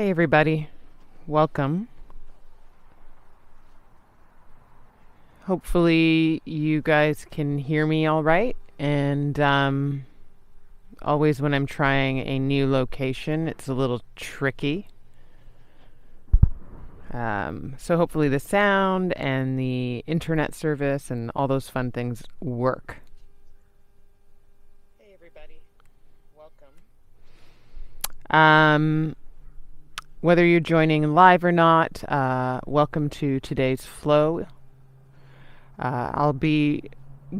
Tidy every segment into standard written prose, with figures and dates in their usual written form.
Hey everybody, welcome. Hopefully you guys can hear me all right. And always when I'm trying a new location, it's a little tricky. So hopefully the sound and the internet service and all those fun things work. Hey everybody, welcome. Whether you're joining live or not, welcome to today's flow. I'll be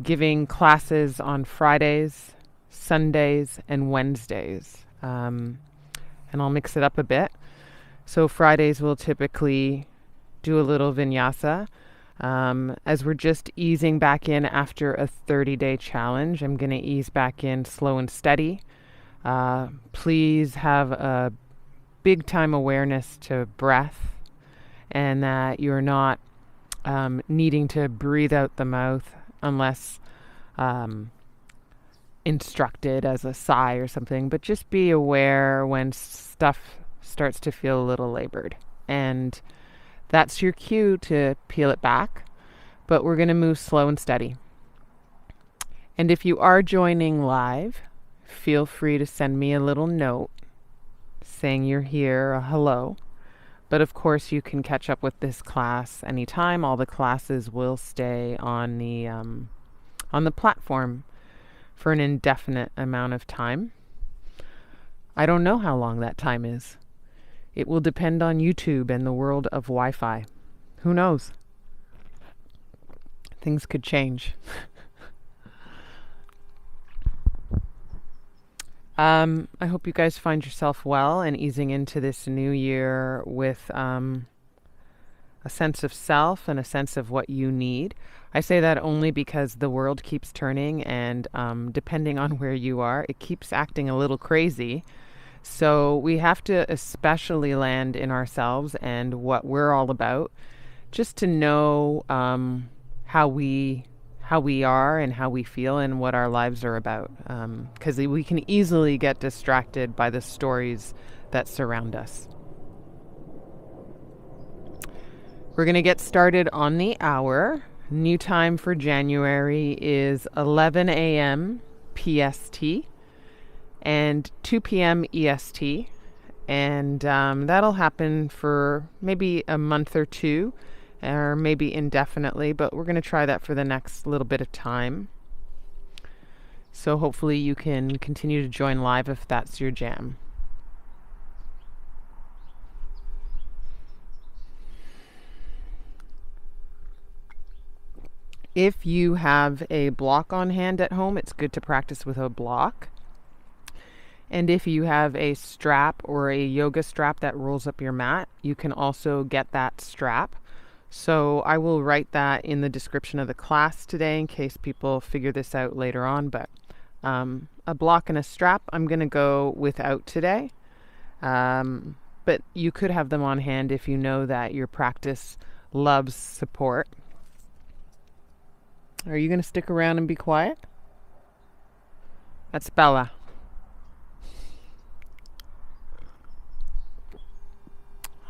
giving classes on Fridays, Sundays, and Wednesdays. And I'll mix it up a bit. So Fridays we'll typically do a little vinyasa. As we're just easing back in after a 30-day challenge, I'm going to ease back in slow and steady. Please have a big time awareness to breath and that you're not needing to breathe out the mouth unless instructed as a sigh or something, but just be aware when stuff starts to feel a little labored. And that's your cue to peel it back, but we're going to move slow and steady. And if you are joining live, feel free to send me a little note saying you're here, a hello. But of course, you can catch up with this class anytime. All the classes will stay on the platform for an indefinite amount of time. I don't know how long that time is. It will depend on YouTube and the world of Wi-Fi. Who knows? Things could change. I hope you guys find yourself well and easing into this new year with a sense of self and a sense of what you need. I say that only because the world keeps turning and depending on where you are, it keeps acting a little crazy. So we have to especially land in ourselves and what we're all about, just to know how we are and how we feel and what our lives are about. Because we can easily get distracted by the stories that surround us. We're going to get started on the hour. New time for January is 11 a.m. PST and 2 p.m. EST. And that'll happen for maybe a month or two, or maybe indefinitely, but we're going to try that for the next little bit of time. So hopefully you can continue to join live if that's your jam. If you have a block on hand at home, it's good to practice with a block. And if you have a strap or a yoga strap that rolls up your mat, you can also get that strap. So I will write that in the description of the class today in case people figure this out later on. But a block and a strap I'm going to go without today. But you could have them on hand if you know that your practice loves support. Are you going to stick around and be quiet? That's Bella.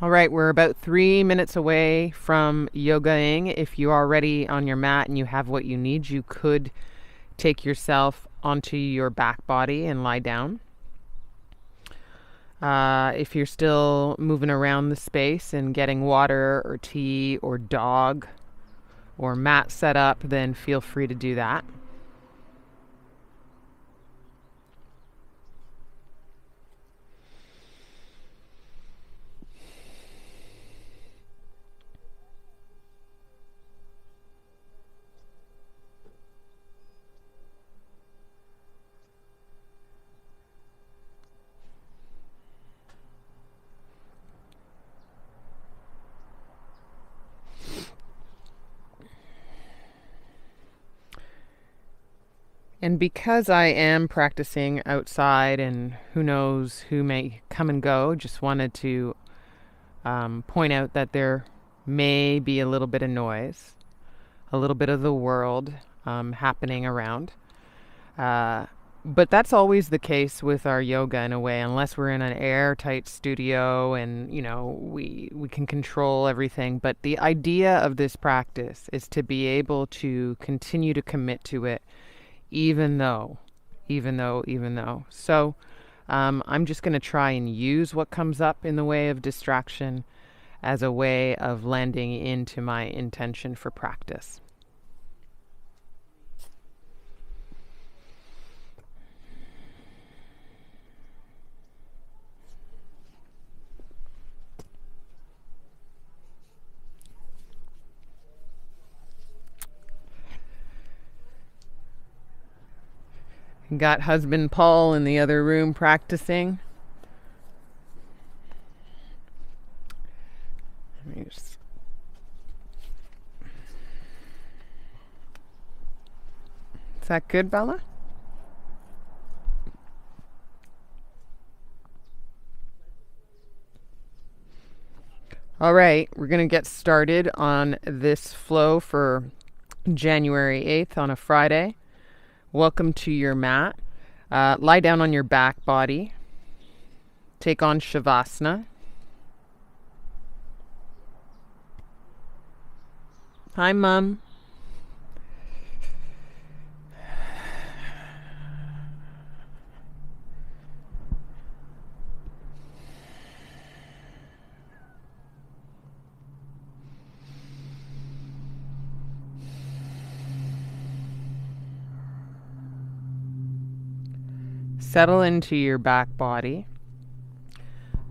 All right, we're about 3 minutes away from yogaing. If you are already on your mat and you have what you need, you could take yourself onto your back body and lie down. If you're still moving around the space and getting water or tea or dog or mat set up, then feel free to do that. And because I am practicing outside and who knows who may come and go, just wanted to point out that there may be a little bit of noise, a little bit of the world happening around. But that's always the case with our yoga in a way, unless we're in an airtight studio and, we can control everything. But the idea of this practice is to be able to continue to commit to it, even though, even though. So I'm just going to try and use what comes up in the way of distraction as a way of landing into my intention for practice. Got husband Paul in the other room practicing. Is that good, Bella? All right, we're going to get started on this flow for January 8th on a Friday. Welcome to your mat. Lie down on your back body. Take on Shavasana. Hi, Mom. Settle into your back body,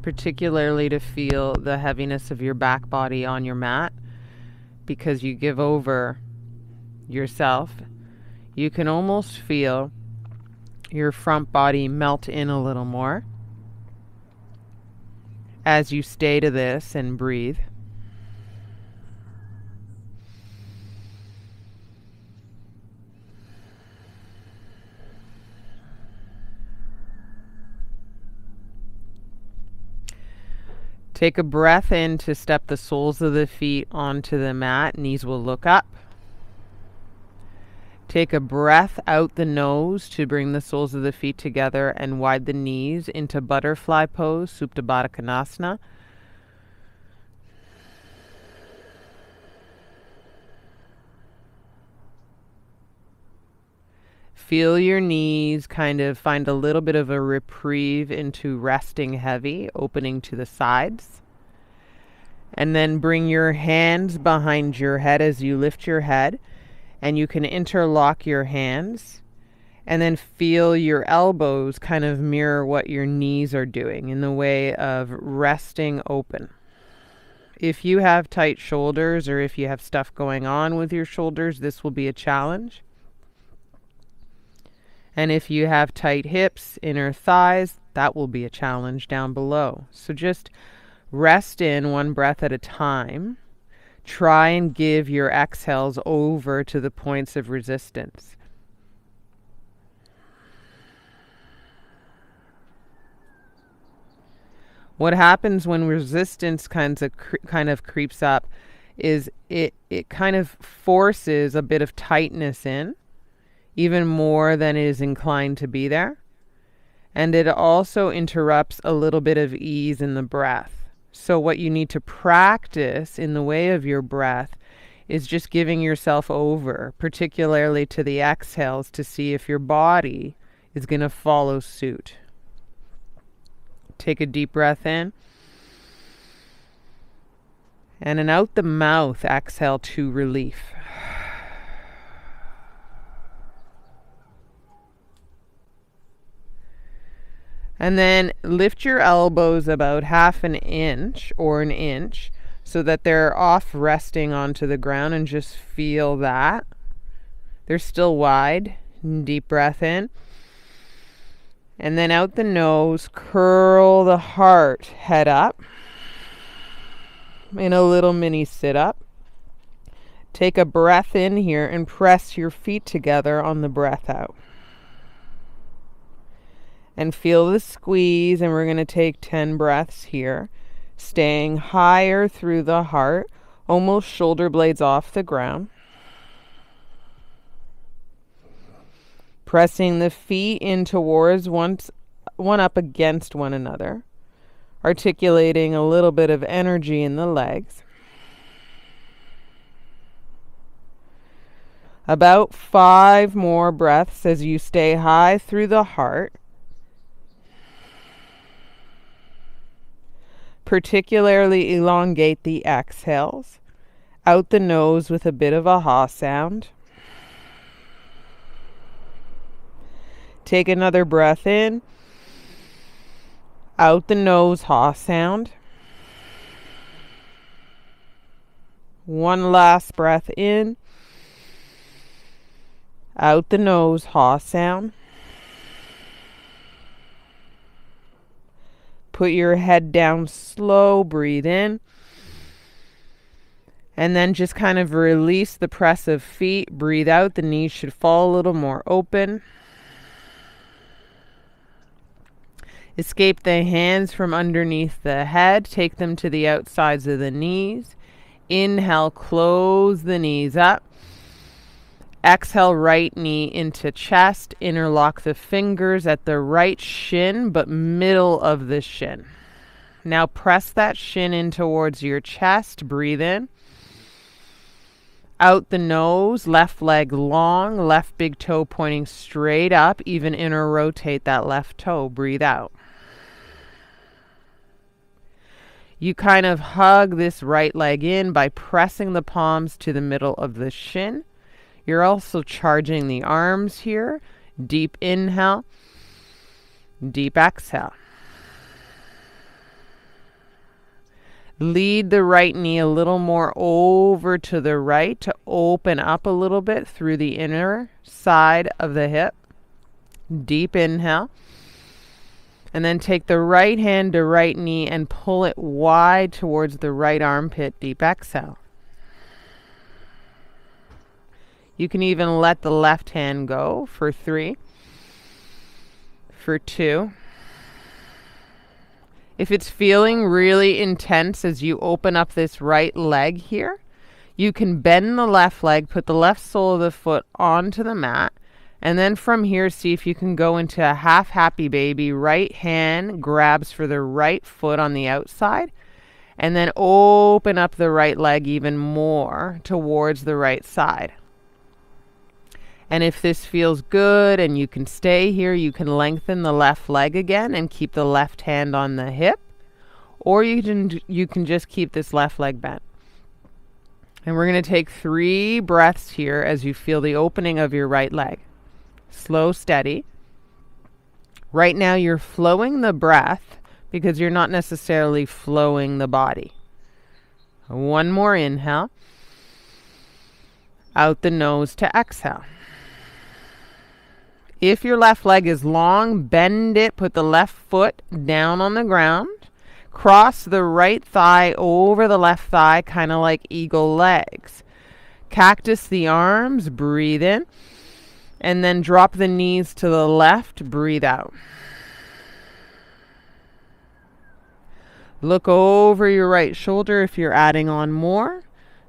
particularly to feel the heaviness of your back body on your mat because you give over yourself. You can almost feel your front body melt in a little more as you stay to this and breathe. Take a breath in to step the soles of the feet onto the mat. Knees will look up. Take a breath out the nose to bring the soles of the feet together and widen the knees into butterfly pose, Supta Baddha Konasana. Feel your knees kind of find a little bit of a reprieve into resting heavy, opening to the sides. And then bring your hands behind your head as you lift your head. And you can interlock your hands. And then feel your elbows kind of mirror what your knees are doing in the way of resting open. If you have tight shoulders or if you have stuff going on with your shoulders, this will be a challenge. And if you have tight hips, inner thighs, that will be a challenge down below. So just rest in one breath at a time. Try and give your exhales over to the points of resistance. What happens when resistance kind of creeps up is it kind of forces a bit of tightness in, even more than it is inclined to be there. And it also interrupts a little bit of ease in the breath. So what you need to practice in the way of your breath is just giving yourself over, particularly to the exhales, to see if your body is going to follow suit. Take a deep breath in. And then out the mouth, exhale to relief. And then lift your elbows about half an inch or an inch so that they're off resting onto the ground, and just feel that. They're still wide. Deep breath in. And then out the nose, curl the heart, head up in a little mini sit-up. Take a breath in here and press your feet together on the breath out. And feel the squeeze, and we're going to take 10 breaths here, staying higher through the heart, almost shoulder blades off the ground. Pressing the feet in towards one up against one another, articulating a little bit of energy in the legs. About 5 more breaths as you stay high through the heart. Particularly elongate the exhales. Out the nose with a bit of a ha sound. Take another breath in. Out the nose, ha sound. One last breath in. Out the nose, ha sound. Put your head down slow, breathe in. And then just kind of release the press of feet. Breathe out, the knees should fall a little more open. Escape the hands from underneath the head. Take them to the outsides of the knees. Inhale, close the knees up. Exhale, right knee into chest. Interlock the fingers at the right shin, but middle of the shin. Now press that shin in towards your chest. Breathe in. Out the nose, left leg long, left big toe pointing straight up. Even inner rotate that left toe. Breathe out. You kind of hug this right leg in by pressing the palms to the middle of the shin. You're also charging the arms here. Deep inhale, deep exhale. Lead the right knee a little more over to the right to open up a little bit through the inner side of the hip. Deep inhale. And then take the right hand to right knee and pull it wide towards the right armpit. Deep exhale. You can even let the left hand go for 3, for 2. If it's feeling really intense as you open up this right leg here, you can bend the left leg, put the left sole of the foot onto the mat, and then from here, see if you can go into a half happy baby. Right hand grabs for the right foot on the outside, and then open up the right leg even more towards the right side. And if this feels good and you can stay here, you can lengthen the left leg again and keep the left hand on the hip, or you can just keep this left leg bent. And we're going to take 3 breaths here as you feel the opening of your right leg. Slow, steady. Right now you're flowing the breath because you're not necessarily flowing the body. One more inhale. Out the nose to exhale. If your left leg is long, bend it, put the left foot down on the ground. Cross the right thigh over the left thigh, kind of like eagle legs. Cactus the arms, breathe in. And then drop the knees to the left, breathe out. Look over your right shoulder if you're adding on more.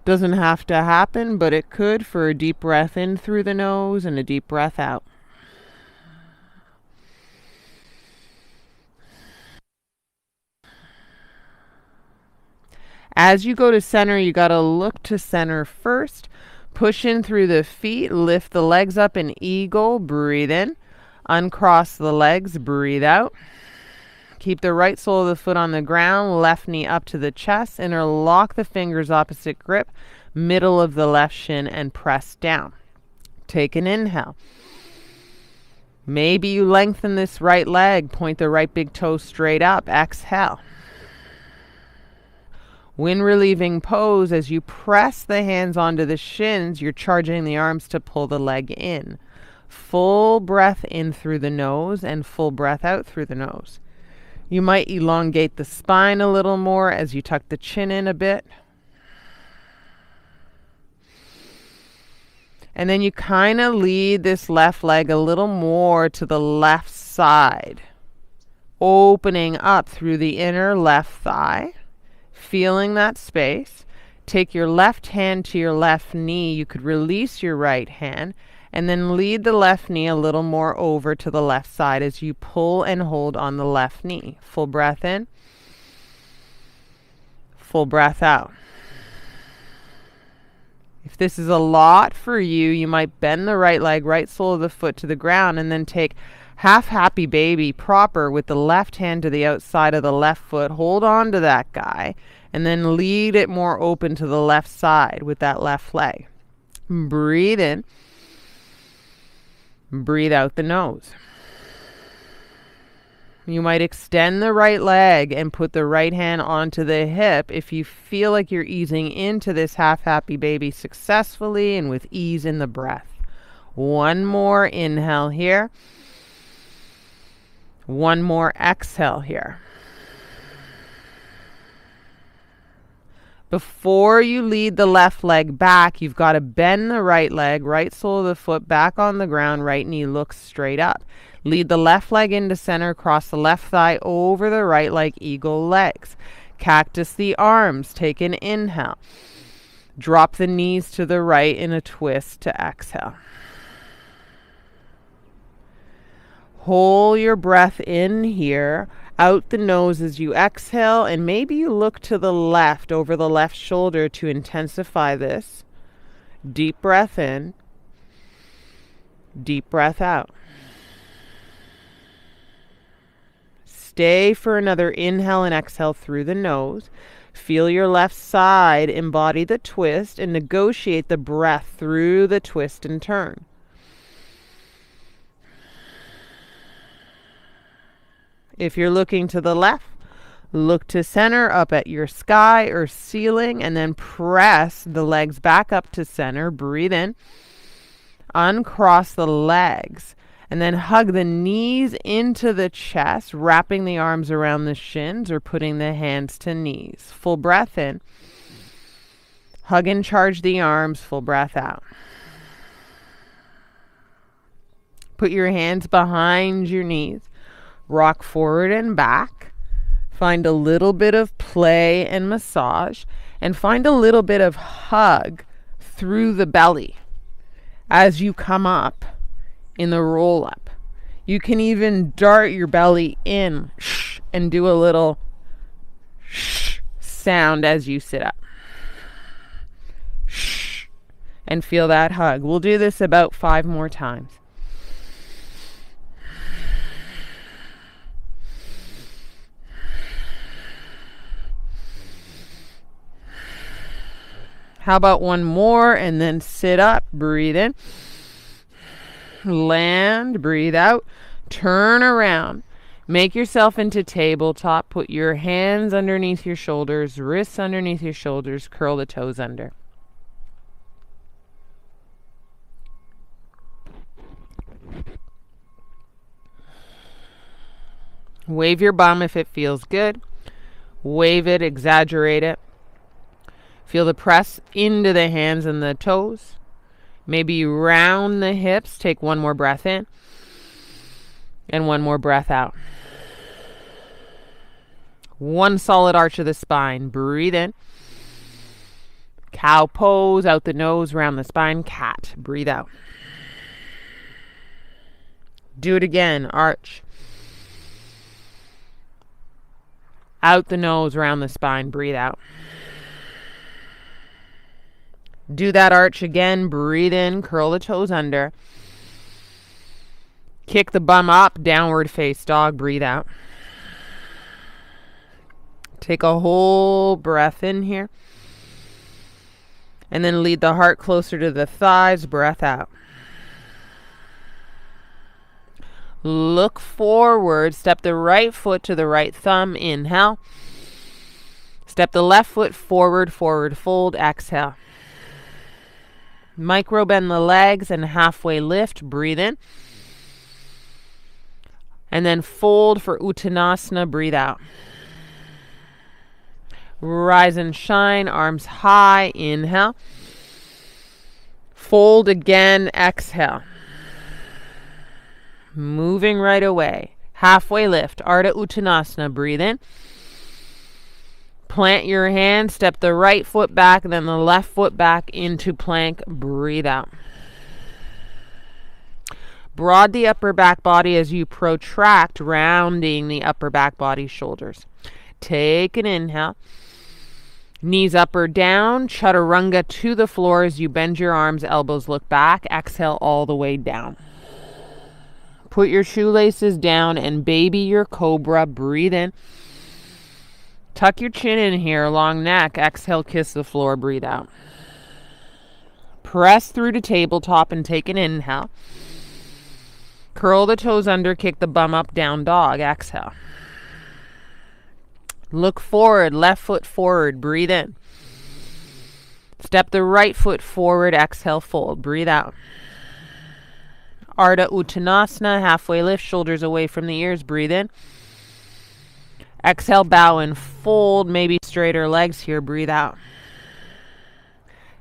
Doesn't have to happen, but it could, for a deep breath in through the nose and a deep breath out. As you go to center, you got to look to center first. Push in through the feet, lift the legs up in eagle, breathe in. Uncross the legs, breathe out. Keep the right sole of the foot on the ground, left knee up to the chest. Interlock the fingers, opposite grip, middle of the left shin, and press down. Take an inhale. Maybe you lengthen this right leg, point the right big toe straight up. Exhale. Wind relieving pose. As you press the hands onto the shins, you're charging the arms to pull the leg in. Full breath in through the nose and full breath out through the nose. You might elongate the spine a little more as you tuck the chin in a bit. And then you kind of lead this left leg a little more to the left side, opening up through the inner left thigh. Feeling that space. Take your left hand to your left knee. You could release your right hand And then lead the left knee a little more over to the left side as you pull and hold on the left knee. Full breath in. Full breath out. If this is a lot for you, you might bend the right leg, right sole of the foot to the ground, and then take half happy baby proper with the left hand to the outside of the left foot. Hold on to that guy, and then lead it more open to the left side with that left leg. Breathe in. Breathe out the nose. You might extend the right leg and put the right hand onto the hip if you feel like you're easing into this half happy baby successfully and with ease in the breath. One more inhale here. One more exhale here. Before you lead the left leg back, you've got to bend the right leg, right sole of the foot back on the ground, right knee looks straight up. Lead the left leg into center, cross the left thigh over the right like eagle legs. Cactus the arms, take an inhale. Drop the knees to the right in a twist to exhale. Hold your breath in here, out the nose as you exhale, and maybe you look to the left over the left shoulder to intensify this. Deep breath in, deep breath out. Stay for another inhale and exhale through the nose. Feel your left side, embody the twist, and negotiate the breath through the twist and turn. If you're looking to the left, look to center up at your sky or ceiling, and then press the legs back up to center. Breathe in. Uncross the legs. And then hug the knees into the chest, wrapping the arms around the shins or putting the hands to knees. Full breath in. Hug and charge the arms. Full breath out. Put your hands behind your knees. Rock forward and back. Find a little bit of play and massage. And find a little bit of hug through the belly as you come up in the roll up. You can even dart your belly in and do a little sound as you sit up. And feel that hug. We'll do this about 5 more times. How about one more and then sit up, breathe in. Land, breathe out, turn around. Make yourself into tabletop. Put your hands underneath your shoulders, wrists underneath your shoulders, curl the toes under. Wave your bum if it feels good. Wave it, exaggerate it. Feel the press into the hands and the toes. Maybe you round the hips. Take one more breath in. And one more breath out. One solid arch of the spine. Breathe in. Cow pose, out the nose, round the spine. Cat. Breathe out. Do it again. Arch. Out the nose, round the spine. Breathe out. Do that arch again. Breathe in. Curl the toes under. Kick the bum up. Downward face dog. Breathe out. Take a whole breath in here. And then lead the heart closer to the thighs. Breath out. Look forward. Step the right foot to the right thumb. Inhale. Step the left foot forward, forward fold. Exhale. Micro bend the legs and halfway lift. Breathe in. And then fold for Uttanasana. Breathe out. Rise and shine. Arms high. Inhale. Fold again. Exhale. Moving right away. Halfway lift. Ardha Uttanasana. Breathe in. Plant your hand, step the right foot back, then the left foot back into plank. Breathe out. Broad the upper back body as you protract, rounding the upper back body shoulders. Take an inhale. Knees up or down, chaturanga to the floor as you bend your arms, elbows look back. Exhale all the way down. Put your shoelaces down and baby your cobra. Breathe in. Tuck your chin in here, long neck. Exhale, kiss the floor, breathe out. Press through to tabletop and take an inhale. Curl the toes under, kick the bum up, down dog. Exhale. Look forward, left foot forward, breathe in. Step the right foot forward, exhale, fold, breathe out. Ardha Uttanasana, halfway lift, shoulders away from the ears, breathe in. Exhale, bow and fold, maybe straighter legs here, breathe out.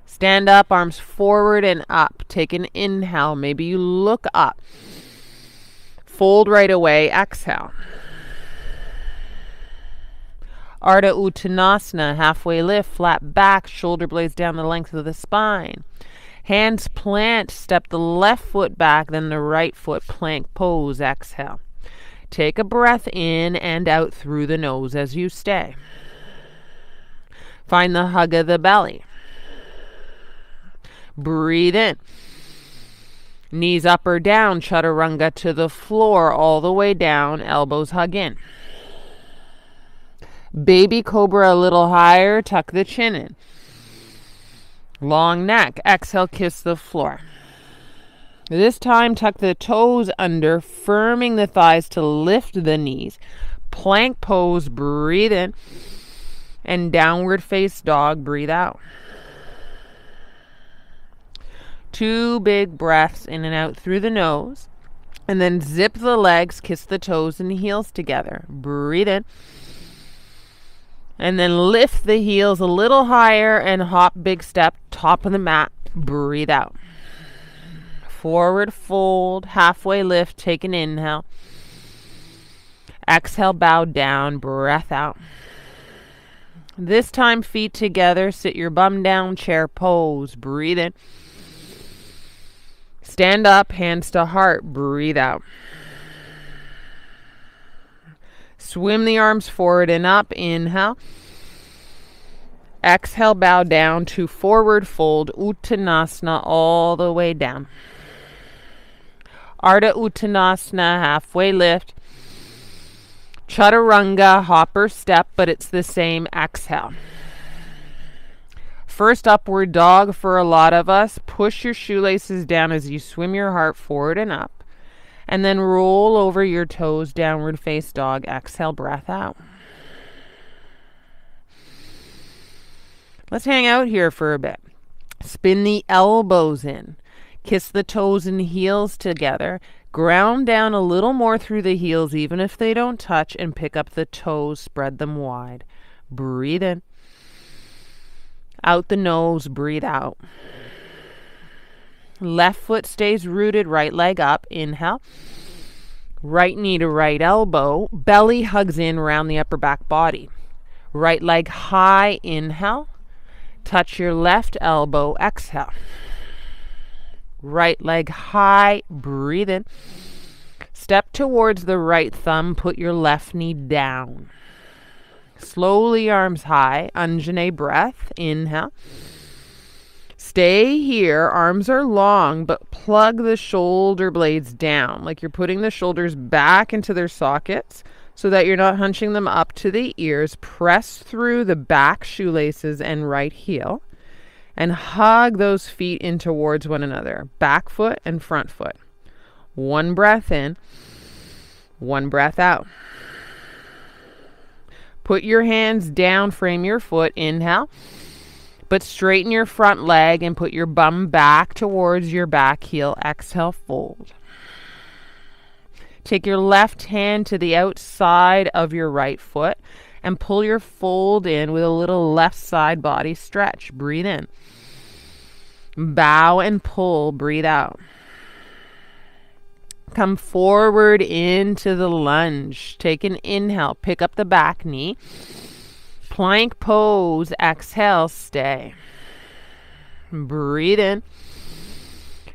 Stand up, arms forward and up. Take an inhale, maybe you look up. Fold right away, exhale. Ardha Uttanasana, halfway lift, flat back, shoulder blades down the length of the spine. Hands plant, step the left foot back, then the right foot, plank pose, exhale. Take a breath in and out through the nose as you stay. Find the hug of the belly. Breathe in. Knees up or down, chaturanga to the floor, all the way down, elbows hug in. Baby cobra a little higher, tuck the chin in. Long neck, exhale, kiss the floor. This time, tuck the toes under, firming the thighs to lift the knees. Plank pose, breathe in. And downward face dog, breathe out. 2 big breaths in and out through the nose. And then zip the legs, kiss the toes and heels together. Breathe in. And then lift the heels a little higher and hop big step, top of the mat. Breathe out. Forward fold, halfway lift, take an inhale. Exhale, bow down, breath out. This time, feet together, sit your bum down, chair pose, breathe in. Stand up, hands to heart, breathe out. Swim the arms forward and up, inhale. Exhale, bow down to forward fold, Uttanasana, all the way down. Ardha Uttanasana, halfway lift. Chaturanga, hopper step, but it's the same, exhale. First upward dog for a lot of us. Push your shoelaces down as you swim your heart forward and up. And then roll over your toes, downward face dog. Exhale, breath out. Let's hang out here for a bit. Spin the elbows in. Kiss the toes and heels together. Ground down a little more through the heels, even if they don't touch, and pick up the toes, spread them wide. Breathe in. Out the nose, breathe out. Left foot stays rooted, right leg up. Inhale. Right knee to right elbow. Belly hugs in around the upper back body. Right leg high, inhale. Touch your left elbow, exhale. Right leg high, breathe in. Step towards the right thumb, put your left knee down. Slowly arms high, Anjane breath, inhale. Stay here, arms are long, but plug the shoulder blades down, like you're putting the shoulders back into their sockets so that you're not hunching them up to the ears. Press through the back shoelaces and right heel and hug those feet in towards one another, back foot and front foot. 1 breath in, 1 breath out. Put your hands down, frame your foot, inhale, but straighten your front leg and put your bum back towards your back heel. Exhale, fold. Take your left hand to the outside of your right foot and pull your fold in with a little left side body stretch. Breathe in. Bow and pull, breathe out. Come forward into the lunge. Take an inhale, pick up the back knee. Plank pose, exhale, stay. Breathe in.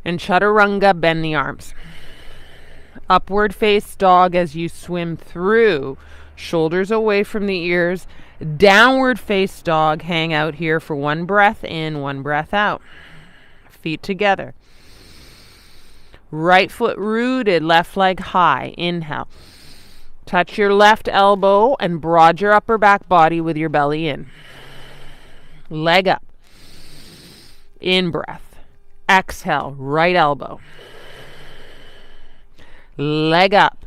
And chaturanga, bend the arms. Upward face dog as you swim through. Shoulders away from the ears. Downward face dog. Hang out here for one breath in, one breath out. Feet together. Right foot rooted, left leg high. Inhale. Touch your left elbow and broad your upper back body with your belly in. Leg up. In breath. Exhale, right elbow. Leg up.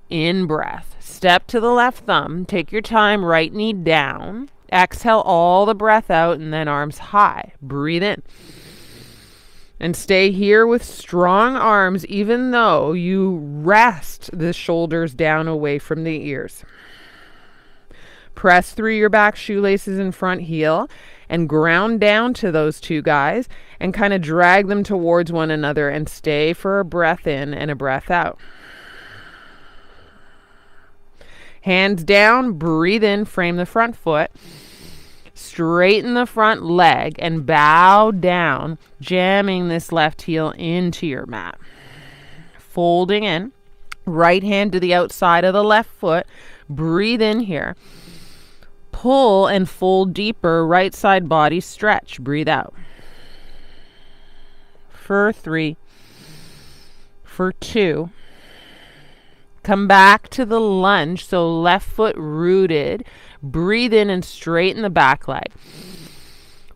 In breath. Step to the left thumb. Take your time, right knee down. Exhale all the breath out and then arms high. Breathe in. And stay here with strong arms even though you rest the shoulders down away from the ears. Press through your back shoelaces and front heel and ground down to those two guys and kind of drag them towards one another and stay for a breath in and a breath out. Hands down, breathe in, frame the front foot. Straighten the front leg and bow down, jamming this left heel into your mat. Folding in, right hand to the outside of the left foot. Breathe in here. Pull and fold deeper, right side body stretch. Breathe out. For 3, for 2. Come back to the lunge, so left foot rooted. Breathe in and straighten the back leg.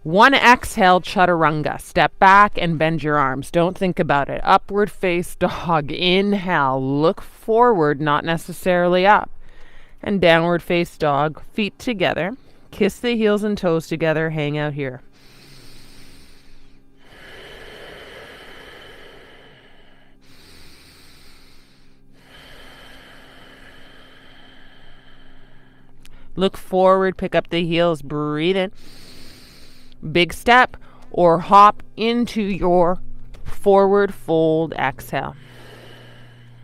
One exhale, chaturanga. Step back and bend your arms. Don't think about it. Upward face dog. Inhale, look forward, not necessarily up. And downward face dog. Feet together. Kiss the heels and toes together. Hang out here. Look forward, pick up the heels, breathe in. Big step or hop into your forward fold, exhale.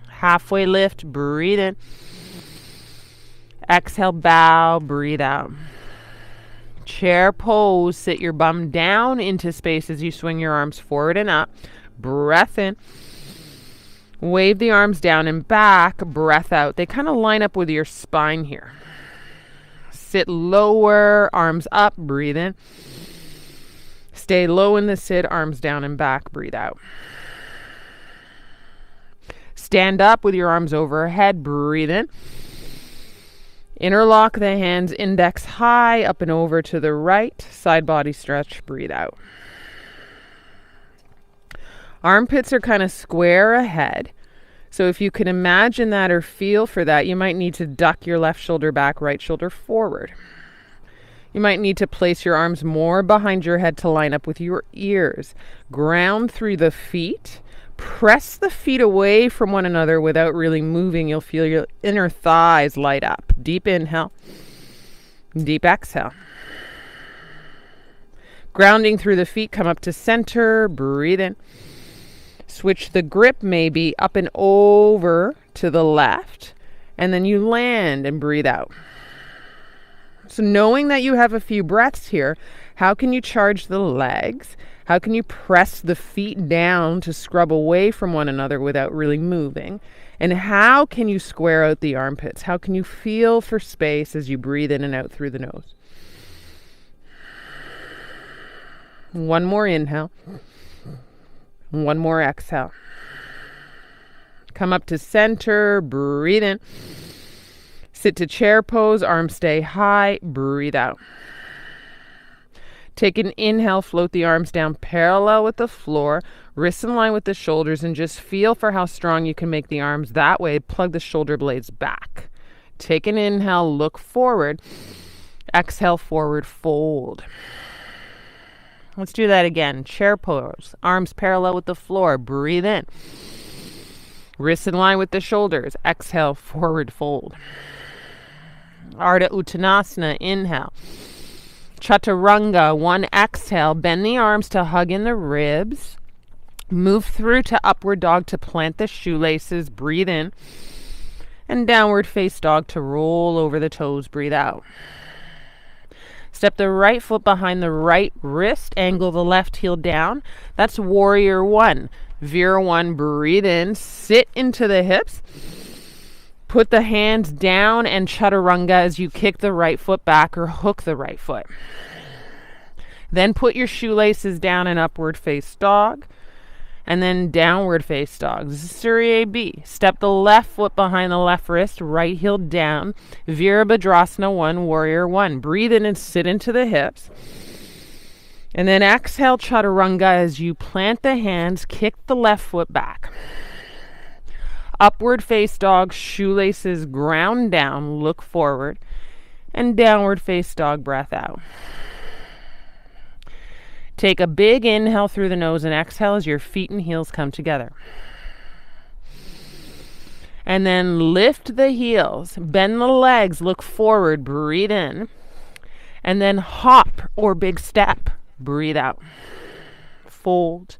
Halfway lift, breathe in. Exhale, bow, breathe out. Chair pose, sit your bum down into space as you swing your arms forward and up. Breath in. Wave the arms down and back, breath out. They kind of line up with your spine here. Sit lower, arms up, breathe in. Stay low in the sit, arms down and back, breathe out. Stand up with your arms overhead, breathe in. Interlock the hands, index high, up and over to the right, side body stretch, breathe out. Armpits are kind of square ahead. So if you can imagine that or feel for that, you might need to duck your left shoulder back, right shoulder forward. You might need to place your arms more behind your head to line up with your ears. Ground through the feet. Press the feet away from one another without really moving. You'll feel your inner thighs light up. Deep inhale. Deep exhale. Grounding through the feet, come up to center. Breathe in. Switch the grip maybe up and over to the left. And then you land and breathe out. So knowing that you have a few breaths here, how can you charge the legs? How can you press the feet down to scrub away from one another without really moving? And how can you square out the armpits? How can you feel for space as you breathe in and out through the nose? One more inhale. One more exhale. Come up to center, breathe in. Sit to chair pose, arms stay high, breathe out. Take an inhale, float the arms down parallel with the floor, wrists in line with the shoulders, and just feel for how strong you can make the arms that way. Plug the shoulder blades back. Take an inhale, look forward. Exhale, forward fold. Let's do that again. Chair pose, arms parallel with the floor, breathe in. Wrists in line with the shoulders. Exhale, forward fold. Ardha Uttanasana, inhale. Chaturanga, one exhale. Bend the arms to hug in the ribs. Move through to upward dog to plant the shoelaces. Breathe in. And downward face dog to roll over the toes. Breathe out. Step the right foot behind the right wrist, angle the left heel down. That's warrior one. Veer one, breathe in, sit into the hips. Put the hands down and chaturanga as you kick the right foot back or hook the right foot. Then put your shoelaces down in upward face dog. And then downward face dog. This is Surya B. Step the left foot behind the left wrist, right heel down. Virabhadrasana 1, warrior 1. Breathe in and sit into the hips. And then exhale chaturanga as you plant the hands, kick the left foot back. Upward face dog, shoelaces ground down, look forward. And downward face dog, breath out. Take a big inhale through the nose and exhale as your feet and heels come together. And then lift the heels, bend the legs, look forward, breathe in. And then hop or big step, breathe out. Fold.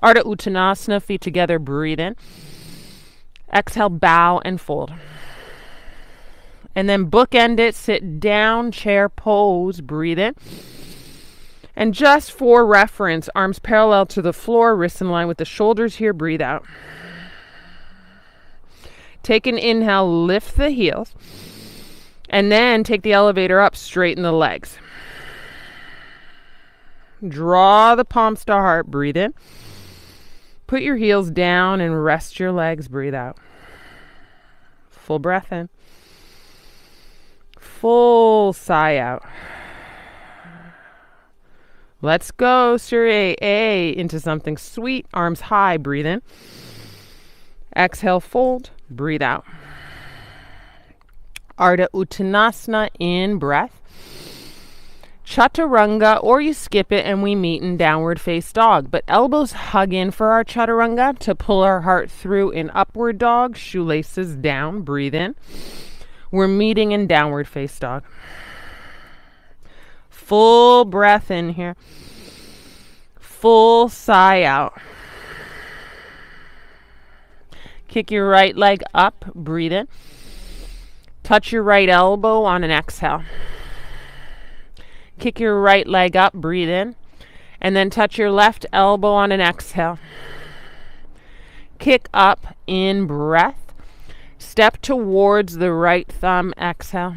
Ardha Uttanasana, feet together, breathe in. Exhale, bow and fold. And then bookend it, sit down, chair pose, breathe in. And just for reference, arms parallel to the floor, wrists in line with the shoulders here, breathe out. Take an inhale, lift the heels, and then take the elevator up, straighten the legs. Draw the palms to heart, breathe in. Put your heels down and rest your legs, breathe out. Full breath in. Full sigh out. Let's go, Surya A, into something sweet. Arms high, breathe in. Exhale, fold, breathe out. Ardha Uttanasana, in breath. Chaturanga, or you skip it and we meet in downward face dog. But elbows hug in for our chaturanga to pull our heart through in upward dog. Shoelaces down, breathe in. We're meeting in downward face dog. Full breath in here. Full sigh out. Kick your right leg up, breathe in. Touch your right elbow on an exhale. Kick your right leg up, breathe in. And then touch your left elbow on an exhale. Kick up in breath. Step towards the right thumb, exhale.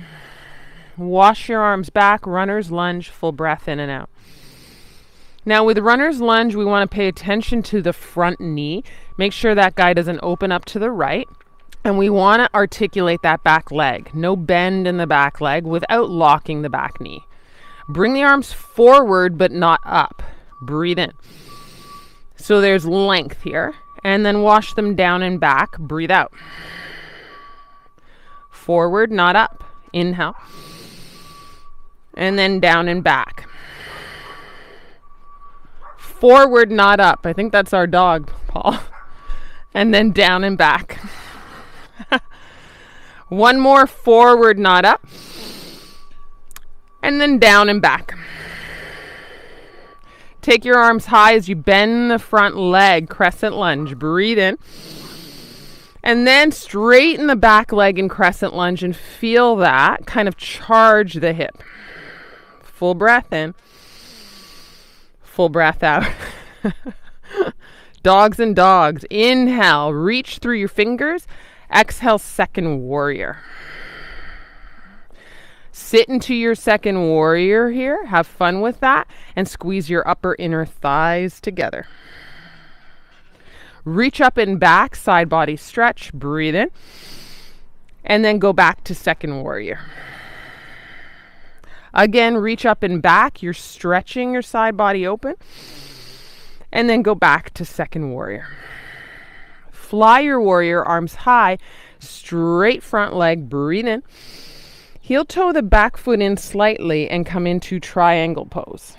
Wash your arms back, runner's lunge, full breath in and out. Now with runner's lunge, we want to pay attention to the front knee. Make sure that guy doesn't open up to the right. And we want to articulate that back leg. No bend in the back leg without locking the back knee. Bring the arms forward but not up. Breathe in. So there's length here. And then wash them down and back. Breathe out. Forward, not up. Inhale. And then down and back. Forward, not up. I think that's our dog, Paul. And then down and back. One more, forward, not up. And then down and back. Take your arms high as you bend the front leg, crescent lunge. Breathe in. And then straighten the back leg in crescent lunge and feel that kind of charge the hip. Full breath in. Full breath out. Dogs and dogs. Inhale, reach through your fingers. Exhale, second warrior. Sit into your second warrior here. Have fun with that. And squeeze your upper inner thighs together. Reach up and back, side body stretch. Breathe in. And then go back to second warrior. Again, reach up and back. You're stretching your side body open. And then go back to second warrior. Fly your warrior, arms high, straight front leg. Breathe in. Heel toe the back foot in slightly and come into triangle pose.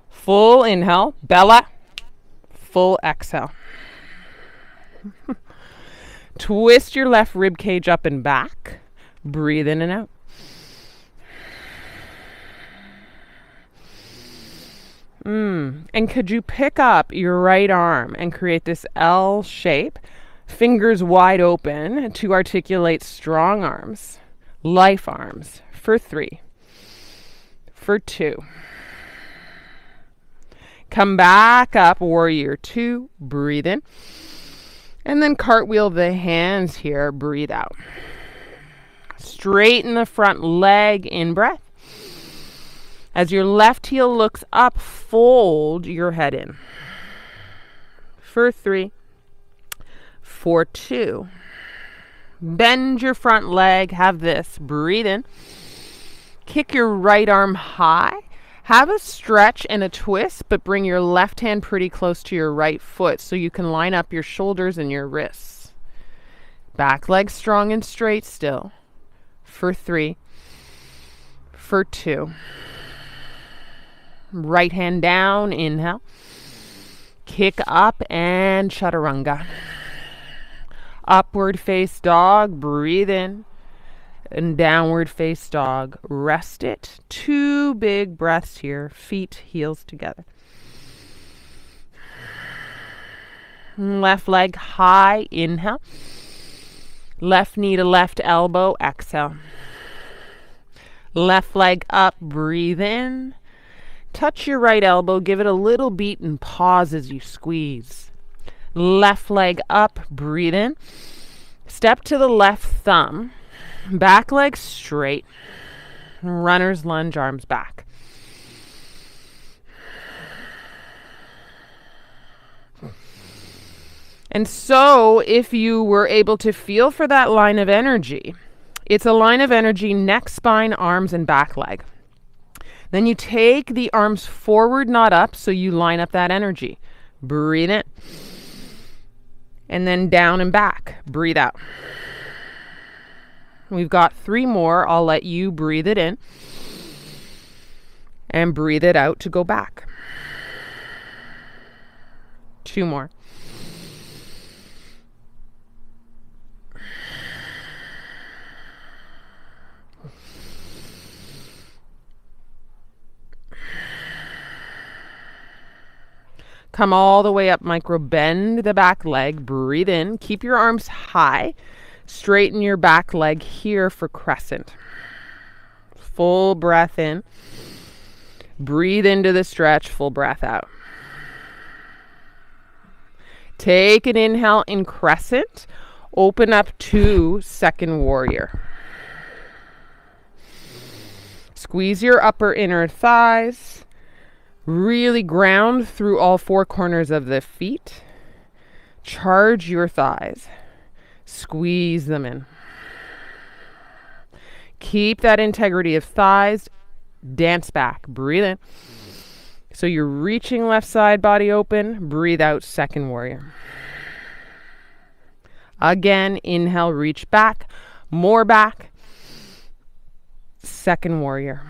Full inhale, Bella. Full exhale. Twist your left rib cage up and back. Breathe in and out. And could you pick up your right arm and create this L shape, fingers wide open to articulate strong arms, life arms for 3, for 2. Come back up, warrior 2, breathe in. And then cartwheel the hands here, breathe out. Straighten the front leg, in breath. As your left heel looks up, fold your head in. For 3, for 2. Bend your front leg, have this, breathe in. Kick your right arm high. Have a stretch and a twist, but bring your left hand pretty close to your right foot so you can line up your shoulders and your wrists. Back leg strong and straight still. For 3, for 2. Right hand down, inhale. Kick up and chaturanga. Upward face dog, breathe in. And downward face dog, rest it. 2 big breaths here, feet, heels together. Left leg high, inhale. Left knee to left elbow, exhale. Left leg up, breathe in. Touch your right elbow, give it a little beat and pause as you squeeze. Left leg up, breathe in. Step to the left thumb. Back leg straight. Runner's lunge, arms back. And so if you were able to feel for that line of energy, it's a line of energy, neck, spine, arms, and back leg. Then you take the arms forward, not up, so you line up that energy. Breathe in. And then down and back. Breathe out. We've got 3 more. I'll let you breathe it in and breathe it out to go back. 2 more. Come all the way up, micro bend the back leg, breathe in, keep your arms high, straighten your back leg here for crescent. Full breath in, breathe into the stretch, full breath out. Take an inhale in crescent, open up to second warrior. Squeeze your upper inner thighs. Really ground through all 4 corners of the feet. Charge your thighs. Squeeze them in. Keep that integrity of thighs. Dance back. Breathe in. So you're reaching left side body open. Breathe out, second warrior. Again, inhale, reach back. More back. Second warrior.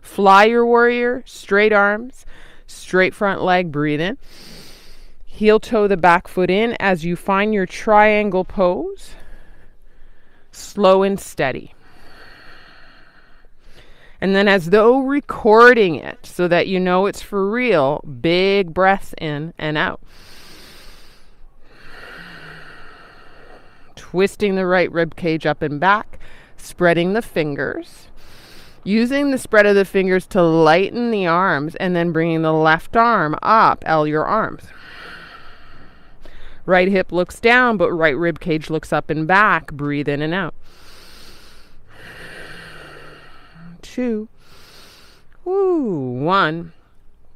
Fly your warrior, straight arms, straight front leg, breathe in. Heel toe the back foot in as you find your triangle pose. Slow and steady. And then as though recording it so that you know it's for real, big breaths in and out. Twisting the right rib cage up and back, spreading the fingers. Using the spread of the fingers to lighten the arms and then bringing the left arm up, L your arms. Right hip looks down, but right rib cage looks up and back. Breathe in and out. 2. 1.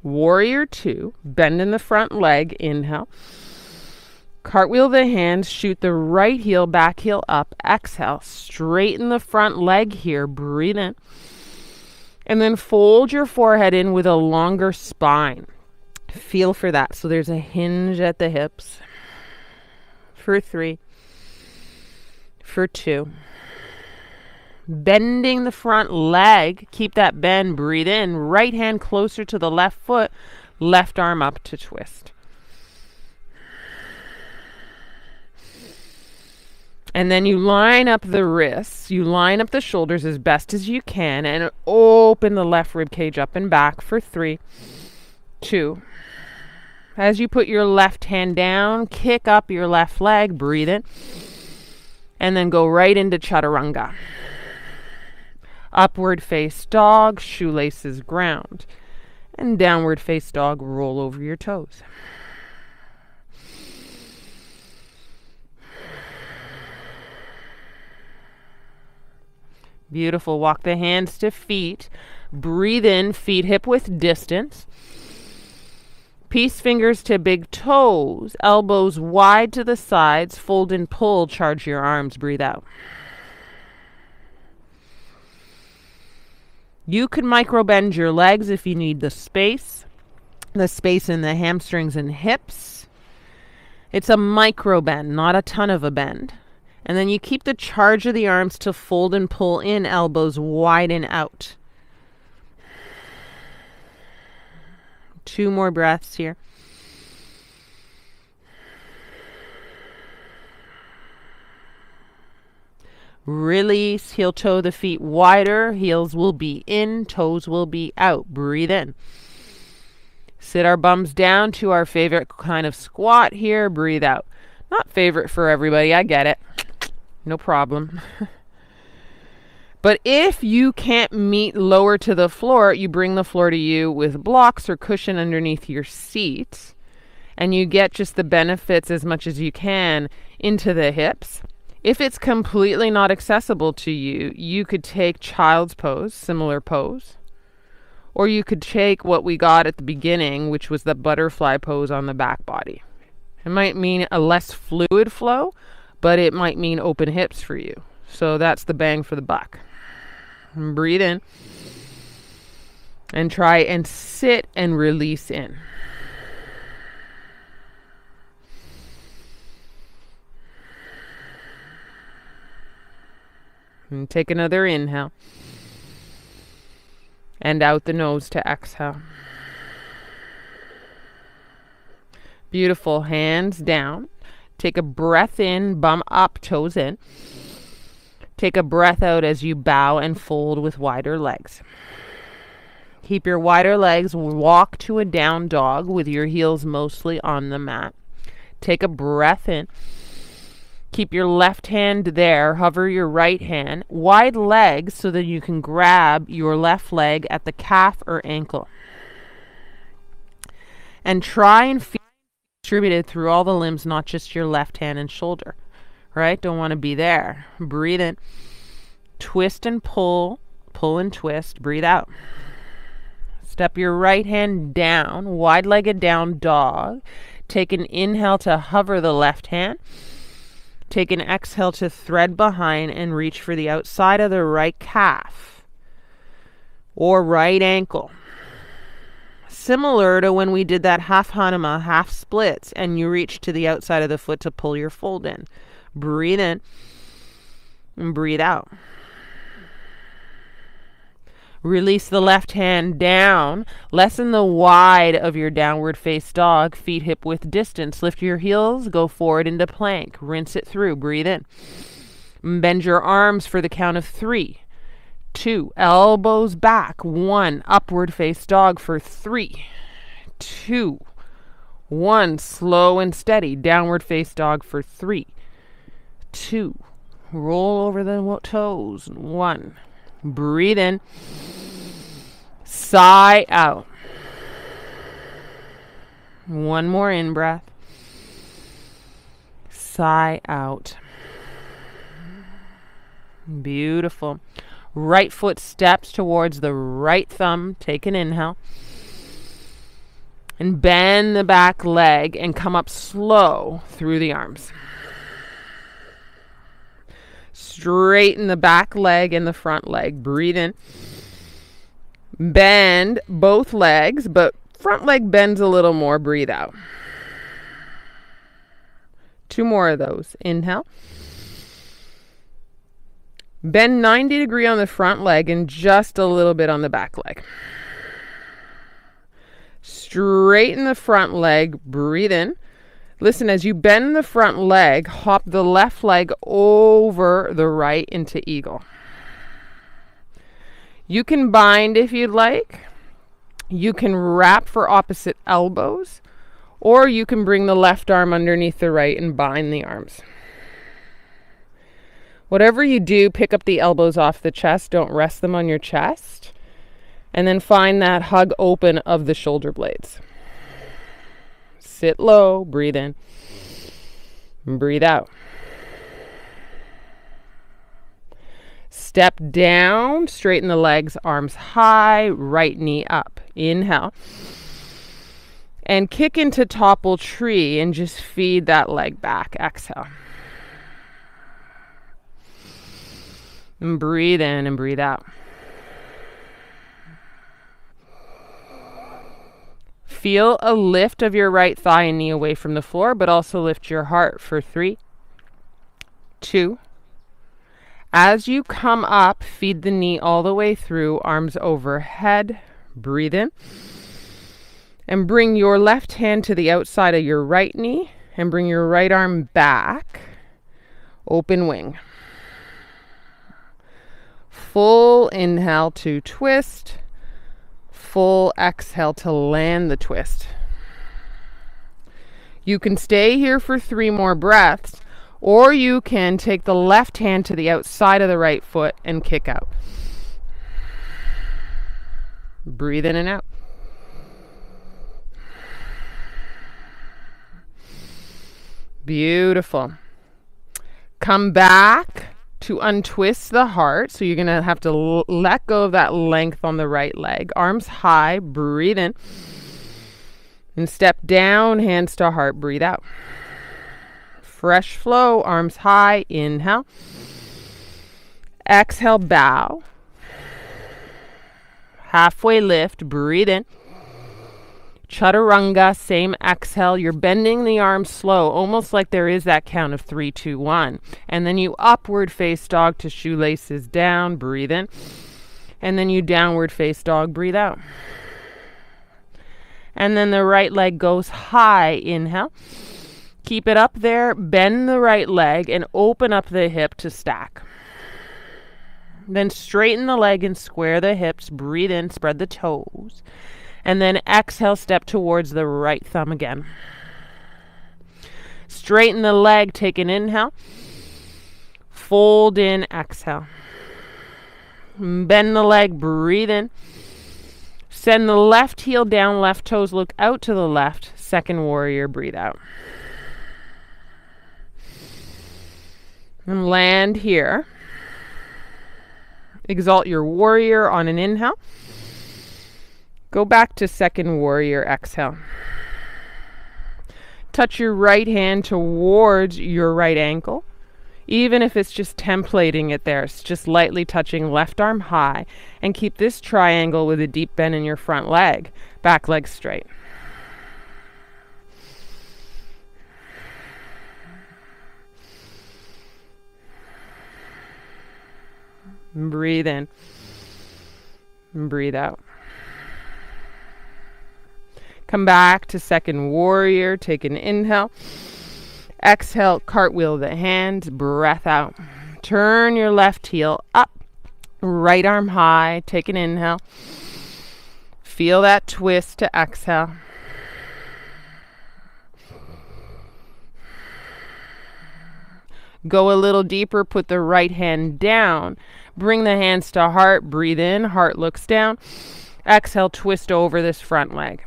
Warrior 2. Bend in the front leg. Inhale. Cartwheel the hands. Shoot the right heel, back heel up. Exhale. Straighten the front leg here. Breathe in. And then fold your forehead in with a longer spine. Feel for that. So there's a hinge at the hips. For 3. For 2. Bending the front leg. Keep that bend. Breathe in. Right hand closer to the left foot. Left arm up to twist. And then you line up the wrists, you line up the shoulders as best as you can, and open the left rib cage up and back for 3, 2. As you put your left hand down, kick up your left leg, breathe in, and then go right into chaturanga. Upward face dog, shoelaces ground. And downward face dog, roll over your toes. Beautiful. Walk the hands to feet. Breathe in, feet hip width distance. Peace fingers to big toes. Elbows wide to the sides. Fold and pull. Charge your arms. Breathe out. You could micro bend your legs if you need the space in the hamstrings and hips. It's a micro bend, not a ton of a bend. And then you keep the charge of the arms to fold and pull in, elbows widen out. 2 more breaths here. Release, heel toe the feet wider. Heels will be in, toes will be out. Breathe in. Sit our bums down to our favorite kind of squat here. Breathe out. Not favorite for everybody, I get it. No problem. But if you can't meet lower to the floor, you bring the floor to you with blocks or cushion underneath your seat, and you get just the benefits as much as you can into the hips. If it's completely not accessible to you, you could take child's pose, similar pose, or you could take what we got at the beginning, which was the butterfly pose on the back body. It might mean a less fluid flow, but it might mean open hips for you. So that's the bang for the buck. And breathe in. And try and sit and release in. And take another inhale. And out the nose to exhale. Beautiful. Hands down. Take a breath in, bum up, toes in. Take a breath out as you bow and fold with wider legs. Keep your wider legs. Walk to a down dog with your heels mostly on the mat. Take a breath in. Keep your left hand there. Hover your right hand. Wide legs so that you can grab your left leg at the calf or ankle. And try and feel distributed through all the limbs, not just your left hand and shoulder. Right? Don't want to be there. Breathe in. Twist and pull. Pull and twist. Breathe out. Step your right hand down. Wide-legged down dog. Take an inhale to hover the left hand. Take an exhale to thread behind and reach for the outside of the right calf or right ankle. Similar to when we did that half Hanuma, half splits, and you reach to the outside of the foot to pull your fold in. Breathe in and breathe out. Release the left hand down. Lessen the wide of your downward face dog. Feet hip width distance. Lift your heels. Go forward into plank. Rinse it through. Breathe in. Bend your arms for the count of 3, 2. Elbows back. 1. Upward face dog for 3, 2, 1. Slow and steady. Downward face dog for 3, 2. Roll over the toes. 1. Breathe in. Sigh out. 1 more in breath. Sigh out. Beautiful. Right foot steps towards the right thumb. Take an inhale. And bend the back leg and come up slow through the arms. Straighten the back leg and the front leg. Breathe in. Bend both legs, but front leg bends a little more. Breathe out. 2 more of those. Inhale. Bend 90 degrees on the front leg and just a little bit on the back leg. Straighten the front leg. Breathe in. Listen, as you bend the front leg, hop the left leg over the right into eagle. You can bind if you'd like. You can wrap for opposite elbows, or you can bring the left arm underneath the right and bind the arms. Whatever you do, pick up the elbows off the chest. Don't rest them on your chest. And then find that hug open of the shoulder blades. Sit low, breathe in, breathe out. Step down, straighten the legs, arms high, right knee up. Inhale. And kick into topple tree and just feed that leg back. Exhale. And breathe in and breathe out. Feel a lift of your right thigh and knee away from the floor, but also lift your heart for 3, 2. As you come up, feed the knee all the way through, arms overhead. Breathe in. And bring your left hand to the outside of your right knee and bring your right arm back. Open wing. Full inhale to twist. Full exhale to land the twist. You can stay here for 3 more breaths, or you can take the left hand to the outside of the right foot and kick out. Breathe in and out. Beautiful. Come back to untwist the heart. So you're going to have to let go of that length on the right leg. Arms high, breathe in. And step down, hands to heart, breathe out. Fresh flow, arms high, inhale. Exhale, bow. Halfway lift, breathe in. Chaturanga, same exhale. You're bending the arms slow, almost like there is that count of 3, 2, 1. And then you upward face dog to shoelaces down, breathe in. And then you downward face dog, breathe out. And then the right leg goes high, inhale. Keep it up there, bend the right leg and open up the hip to stack. Then straighten the leg and square the hips, breathe in, spread the toes. And then exhale, step towards the right thumb again. Straighten the leg, take an inhale. Fold in, exhale. Bend the leg, breathe in. Send the left heel down, left toes look out to the left. Second warrior, breathe out. And land here. Exalt your warrior on an inhale. Go back to second warrior, exhale. Touch your right hand towards your right ankle. Even if it's just templating it there, it's just lightly touching left arm high. And keep this triangle with a deep bend in your front leg. Back leg straight. Breathe in. Breathe out. Come back to second warrior. Take an inhale. Exhale, cartwheel the hands. Breath out. Turn your left heel up. Right arm high. Take an inhale. Feel that twist to exhale. Go a little deeper. Put the right hand down. Bring the hands to heart. Breathe in. Heart looks down. Exhale, twist over this front leg.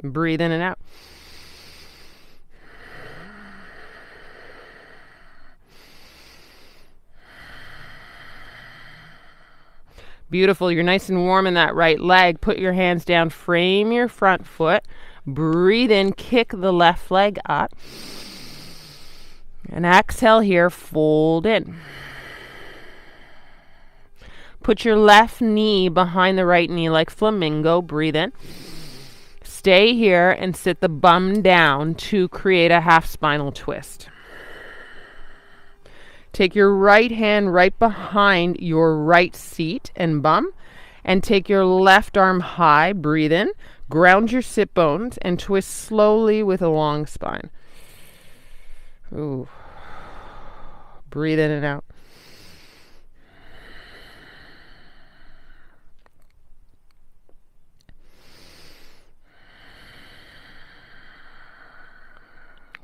Breathe in and out. Beautiful. You're nice and warm in that right leg. Put your hands down. Frame your front foot. Breathe in. Kick the left leg up. And exhale here. Fold in. Put your left knee behind the right knee like flamingo. Breathe in. Stay here and sit the bum down to create a half spinal twist. Take your right hand right behind your right seat and bum and take your left arm high. Breathe in. Ground your sit bones and twist slowly with a long spine. Ooh. Breathe in and out.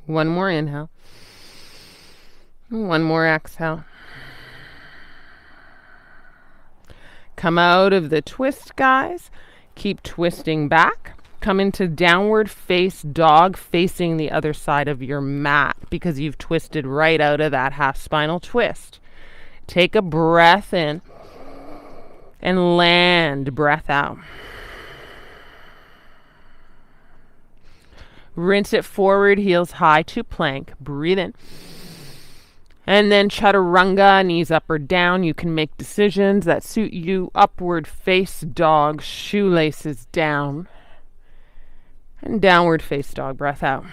One more inhale. One more exhale. Come out of the twist, guys. Keep twisting back. Come into downward face dog, facing the other side of your mat because you've twisted right out of that half spinal twist. Take a breath in and land, breath out. Rinse it forward, heels high to plank. Breathe in. And then chaturanga, knees up or down. You can make decisions that suit you. Upward face dog, shoelaces down. And downward face dog, breath out.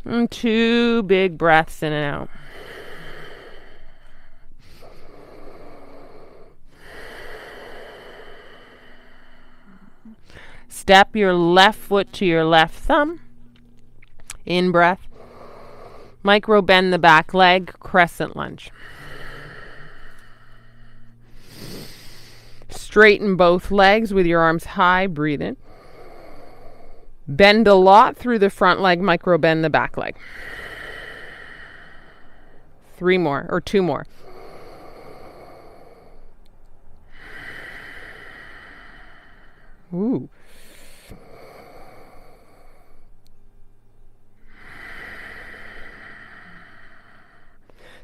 And 2 big breaths in and out. Step your left foot to your left thumb. In breath. Micro bend the back leg, crescent lunge. Straighten both legs with your arms high, breathe in. Bend a lot through the front leg, micro bend the back leg. 3 more, or 2 more. Ooh.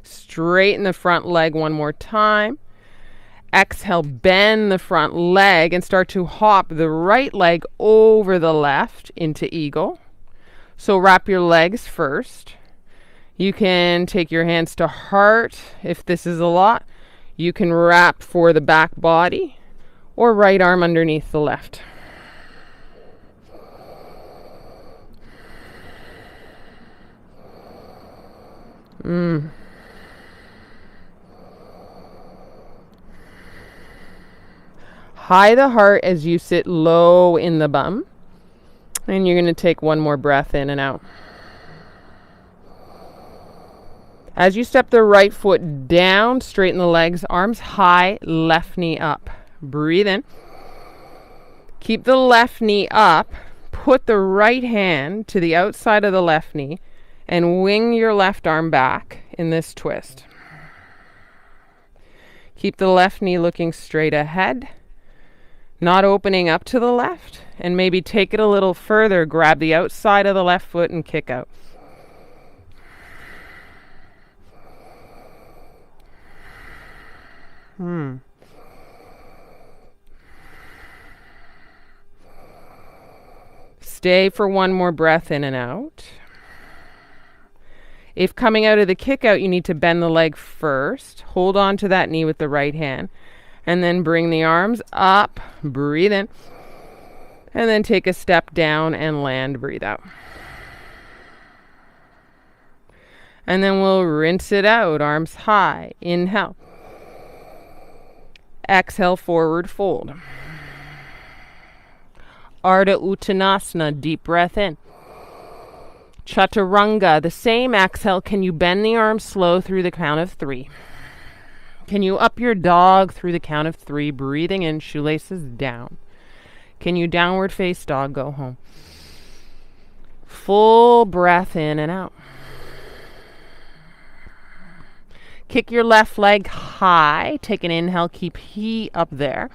Straighten the front leg one more time. Exhale, bend the front leg and start to hop the right leg over the left into eagle. So wrap your legs first. You can take your hands to heart if this is a lot. You can wrap for the back body or right arm underneath the left. High the heart as you sit low in the bum. And you're going to take 1 more breath in and out. As you step the right foot down, straighten the legs, arms high, left knee up. Breathe in. Keep the left knee up. Put the right hand to the outside of the left knee and wing your left arm back in this twist. Keep the left knee looking straight ahead. Not opening up to the left, and maybe take it a little further. Grab the outside of the left foot and kick out. Stay for 1 more breath in and out. If coming out of the kick out, you need to bend the leg first. Hold on to that knee with the right hand. And then bring the arms up, breathe in, and then take a step down and land, breathe out. And then we'll rinse it out, arms high, inhale. Exhale, forward fold. Ardha Uttanasana, deep breath in. Chaturanga, the same exhale. Can you bend the arms slow through the count of 3? Can you up your dog through the count of 3, breathing in, shoelaces down? Can you downward face dog, go home? Full breath in and out. Kick your left leg high. Take an inhale, keep he up there.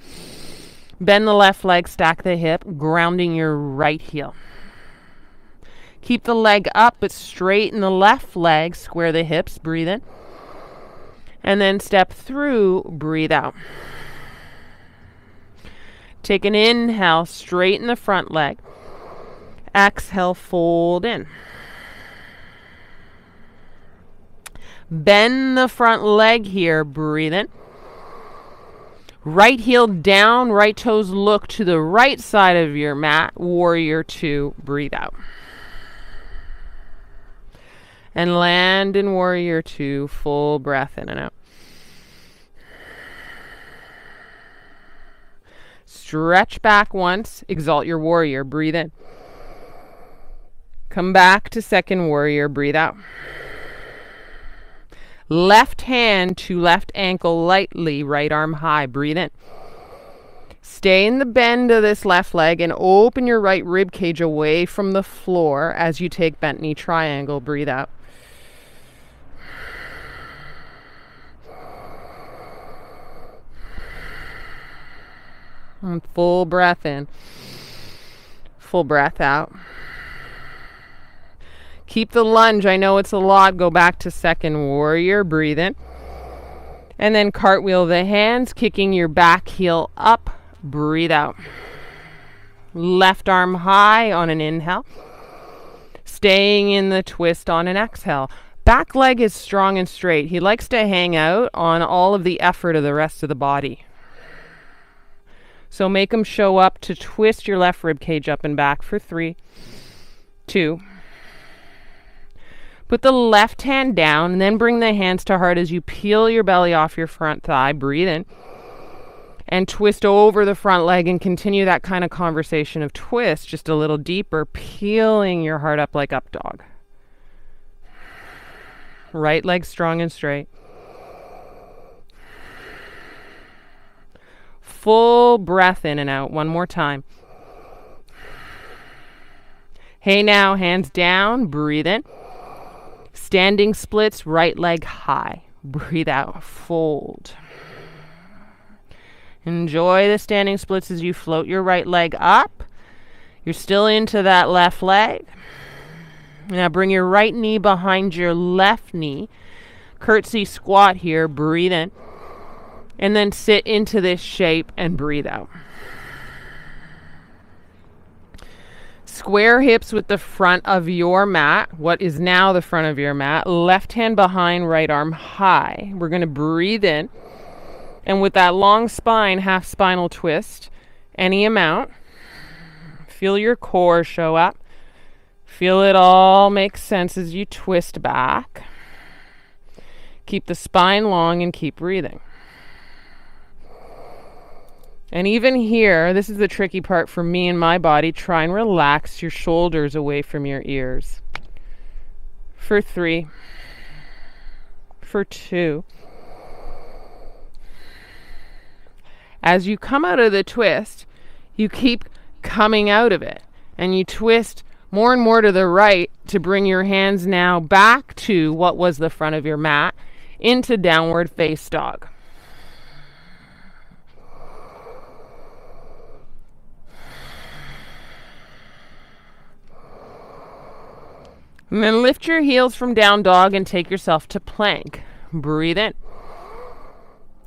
Bend the left leg, stack the hip, grounding your right heel. Keep the leg up, but straighten the left leg, square the hips, breathe in. And then step through, breathe out. Take an inhale, straighten the front leg. Exhale, fold in. Bend the front leg here, breathe in. Right heel down, right toes look to the right side of your mat, warrior 2, breathe out. And land in warrior 2, full breath in and out. Stretch back once, exalt your warrior, breathe in. Come back to second warrior, breathe out. Left hand to left ankle lightly, right arm high, breathe in. Stay in the bend of this left leg and open your right rib cage away from the floor as you take bent knee triangle, breathe out. And full breath in. Full breath out. Keep the lunge. I know it's a lot. Go back to second warrior. Breathe in. And then cartwheel the hands, kicking your back heel up. Breathe out. Left arm high on an inhale. Staying in the twist on an exhale. Back leg is strong and straight. He likes to hang out on all of the effort of the rest of the body. So make him show up to twist your left rib cage up and back for 3, 2. Put the left hand down and then bring the hands to heart as you peel your belly off your front thigh. Breathe in. And twist over the front leg and continue that kind of conversation of twist just a little deeper, peeling your heart up like up dog. Right leg strong and straight. Full breath in and out. One more time. Hey now, hands down. Breathe in. Standing splits, right leg high. Breathe out. Fold. Enjoy the standing splits as you float your right leg up. You're still into that left leg. Now bring your right knee behind your left knee. Curtsy squat here. Breathe in. And then sit into this shape and breathe out. Square hips with the front of your mat. What is now the front of your mat. Left hand behind, right arm high. We're going to breathe in. And with that long spine, half spinal twist, any amount. Feel your core show up. Feel it all make sense as you twist back. Keep the spine long and keep breathing. And even here, this is the tricky part for me and my body. Try and relax your shoulders away from your ears. For 3. For 2. As you come out of the twist, you keep coming out of it. And you twist more and more to the right to bring your hands now back to what was the front of your mat, into downward face dog. And then lift your heels from down dog and take yourself to plank. Breathe in.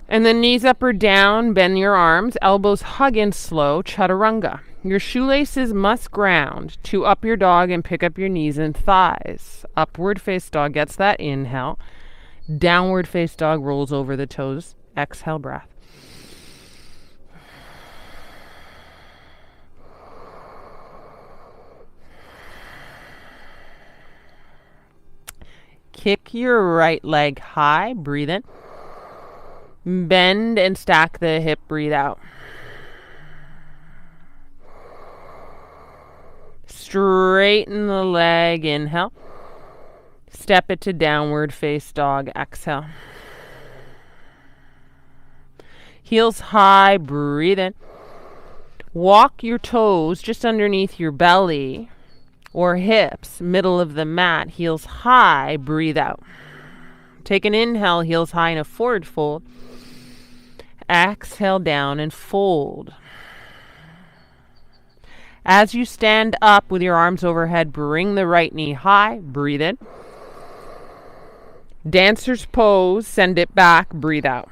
And then knees up or down, bend your arms, elbows hug in slow, chaturanga. Your shoelaces must ground to up your dog and pick up your knees and thighs. Upward face dog gets that inhale. Downward face dog rolls over the toes. Exhale, breath. Kick your right leg high. Breathe in. Bend and stack the hip. Breathe out. Straighten the leg. Inhale. Step it to downward face dog. Exhale. Heels high. Breathe in. Walk your toes just underneath your belly or hips, middle of the mat, heels high. Breathe out. Take an inhale, heels high in a forward fold. Exhale down and fold. As you stand up with your arms overhead, bring the right knee high. Breathe in. Dancer's pose, send it back. Breathe out.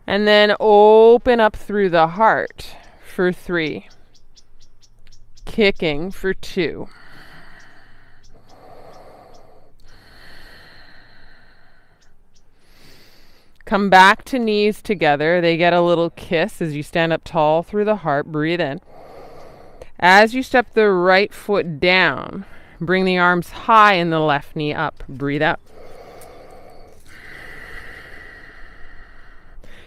And then open up through the heart for 3. Kicking for 2. Come back to knees together. They get a little kiss as you stand up tall through the heart. Breathe in. As you step the right foot down, bring the arms high and the left knee up. Breathe out.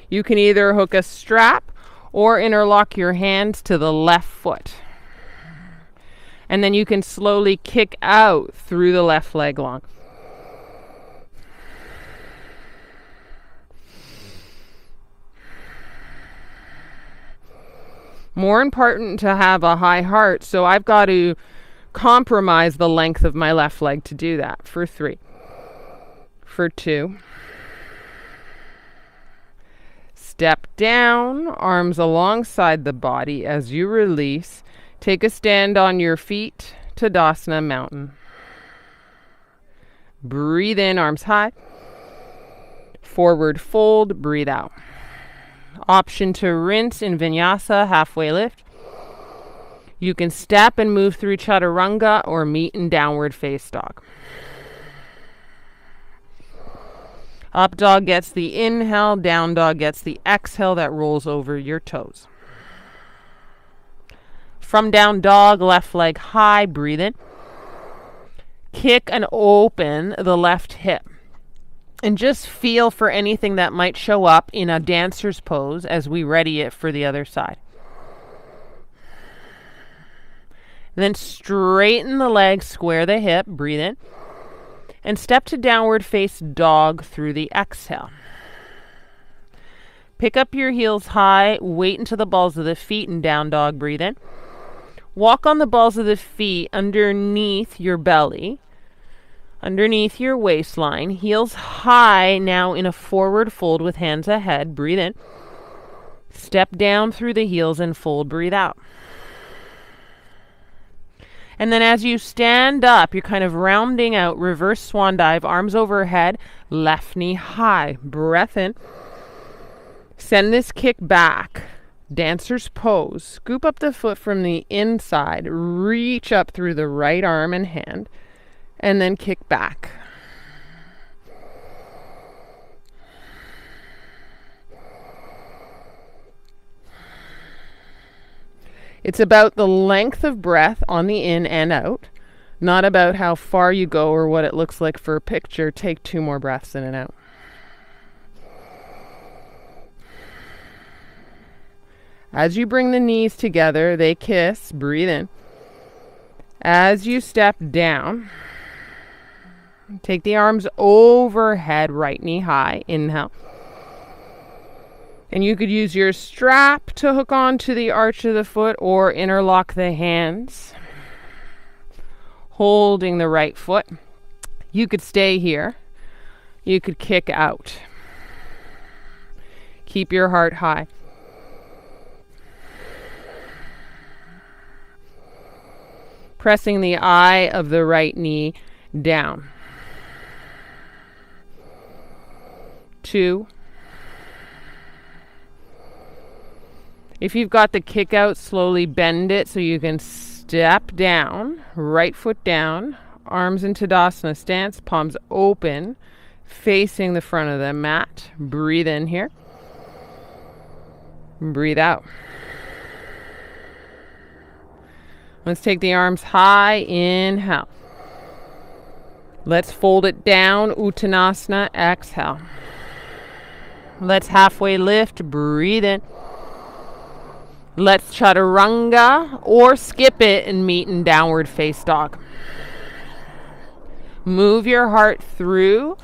You can either hook a strap or interlock your hands to the left foot. And then you can slowly kick out through the left leg long. More important to have a high heart, so I've got to compromise the length of my left leg to do that. For 3. For 2. Step down, arms alongside the body as you release. Take a stand on your feet, Tadasana Mountain. Breathe in, arms high. Forward fold, breathe out. Option to rinse in Vinyasa, halfway lift. You can step and move through Chaturanga or meet in downward face dog. Up dog gets the inhale, down dog gets the exhale that rolls over your toes. From down dog, left leg high, breathe in. Kick and open the left hip. And just feel for anything that might show up in a dancer's pose as we ready it for the other side. Then straighten the legs, square the hip, breathe in. And step to downward face dog through the exhale. Pick up your heels high, weight into the balls of the feet and down dog, breathe in. Walk on the balls of the feet underneath your belly, underneath your waistline. Heels high now in a forward fold with hands ahead, breathe in. Step down through the heels and fold, breathe out. And then as you stand up, you're kind of rounding out, reverse swan dive, arms overhead, left knee high. Breath in. Send this kick back. Dancer's pose. Scoop up the foot from the inside. Reach up through the right arm and hand. And then kick back. It's about the length of breath on the in and out, not about how far you go or what it looks like for a picture. Take 2 more breaths in and out. As you bring the knees together, they kiss, breathe in. As you step down, take the arms overhead, right knee high, inhale. And you could use your strap to hook onto the arch of the foot or interlock the hands, holding the right foot. You could stay here. You could kick out. Keep your heart high. Pressing the eye of the right knee down. 2. If you've got the kick out, slowly bend it so you can step down, right foot down, arms in Tadasana stance, palms open, facing the front of the mat. Breathe in here. Breathe out. Let's take the arms high, inhale. Let's fold it down, Uttanasana, exhale. Let's halfway lift, breathe in. Let's Chaturanga or skip it and meet in downward face dog. Move your heart through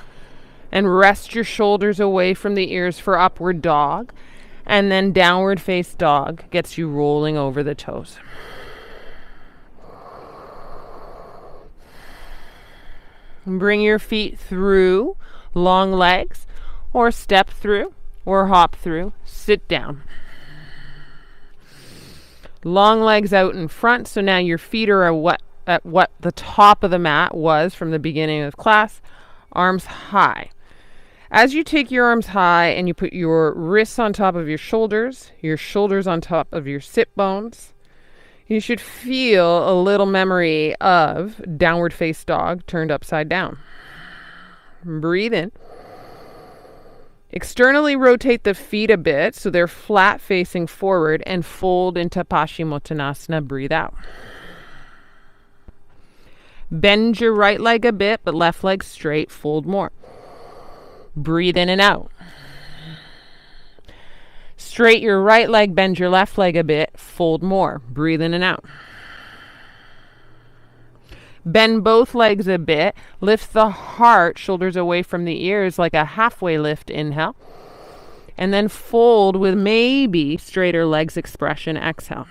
and rest your shoulders away from the ears for upward dog. And then downward face dog gets you rolling over the toes. Bring your feet through, long legs, or step through, or hop through. Sit down. Long legs out in front, so now your feet are at what the top of the mat was from the beginning of class. Arms high. As you take your arms high and you put your wrists on top of your shoulders on top of your sit bones, you should feel a little memory of downward face dog turned upside down. Breathe in. Externally rotate the feet a bit so they're flat facing forward and fold into Paschimottanasana. Breathe out. Bend your right leg a bit, but left leg straight. Fold more. Breathe in and out. Straight your right leg, bend your left leg a bit. Fold more. Breathe in and out. Bend both legs a bit. Lift the heart, shoulders away from the ears like a halfway lift. Inhale. And then fold with maybe straighter legs expression. Exhale.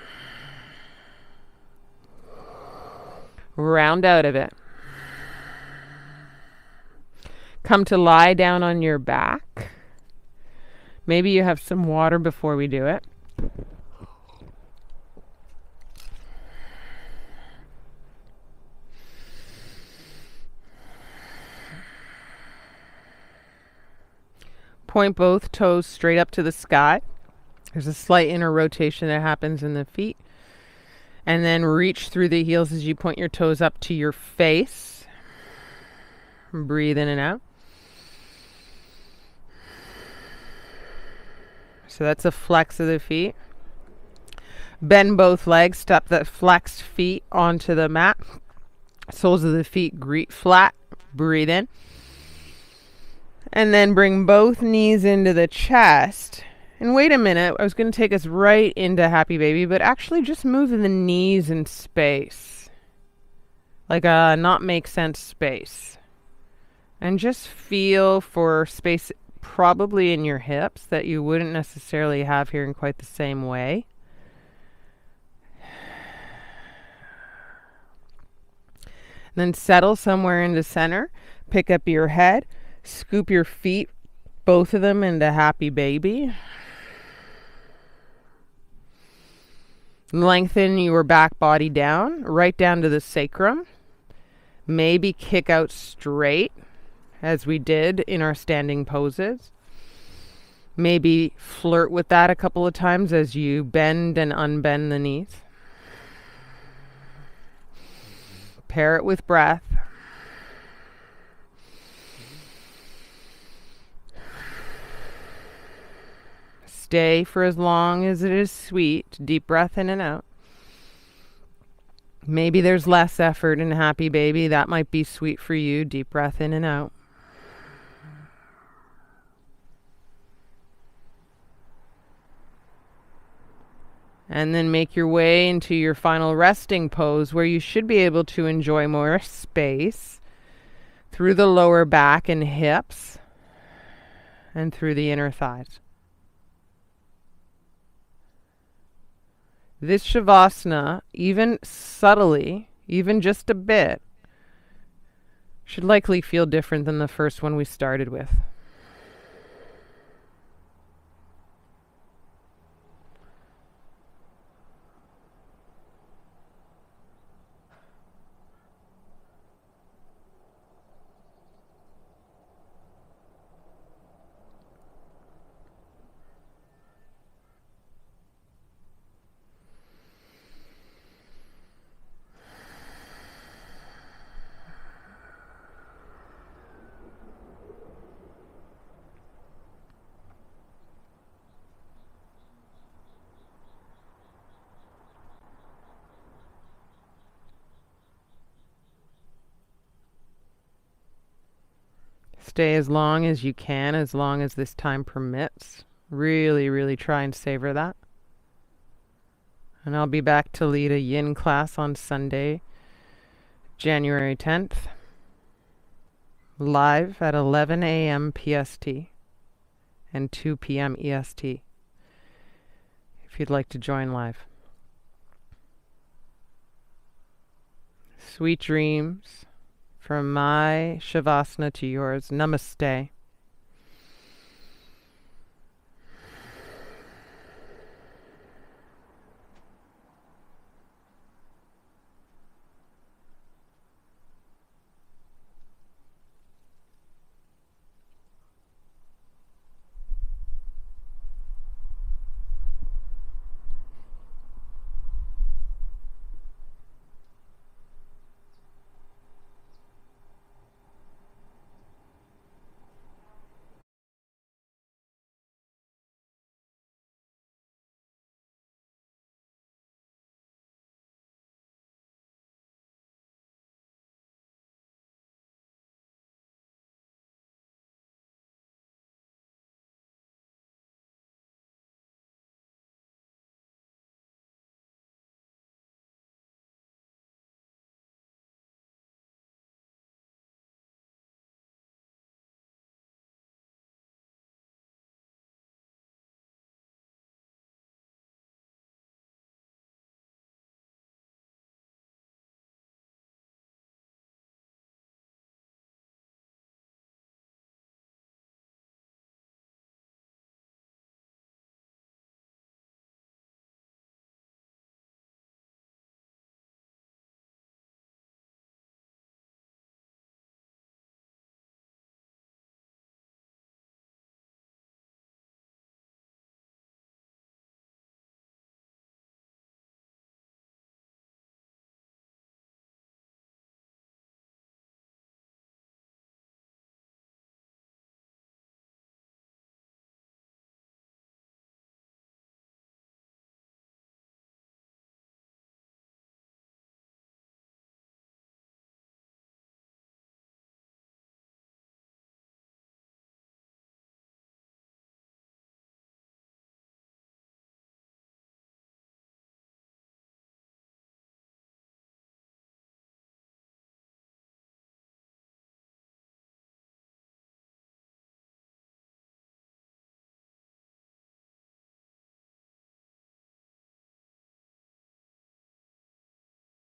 Round out of it. Come to lie down on your back. Maybe you have some water before we do it. Point both toes straight up to the sky. There's a slight inner rotation that happens in the feet. And then reach through the heels as you point your toes up to your face. Breathe in and out. So that's a flex of the feet. Bend both legs, step the flexed feet onto the mat. Soles of the feet greet flat. Breathe in. And then bring both knees into the chest. And wait a minute, I was going to take us right into Happy Baby, but actually just move the knees in space. Like a not make sense space. And just feel for space probably in your hips that you wouldn't necessarily have here in quite the same way. Then settle somewhere into center. Pick up your head. Scoop your feet, both of them, into Happy Baby. Lengthen your back body down, right down to the sacrum. Maybe kick out straight, as we did in our standing poses. Maybe flirt with that a couple of times as you bend and unbend the knees. Pair it with breath. Stay for as long as it is sweet. Deep breath in and out. Maybe there's less effort in Happy Baby. That might be sweet for you. Deep breath in and out. And then make your way into your final resting pose where you should be able to enjoy more space through the lower back and hips and through the inner thighs. This Shavasana, even subtly, even just a bit, should likely feel different than the first one we started with. Stay as long as you can, as long as this time permits. Really, really try and savor that. And I'll be back to lead a yin class on Sunday, January 10th, live at 11 a.m. PST and 2 p.m. EST, if you'd like to join live. Sweet dreams from my Shavasana to yours. Namaste.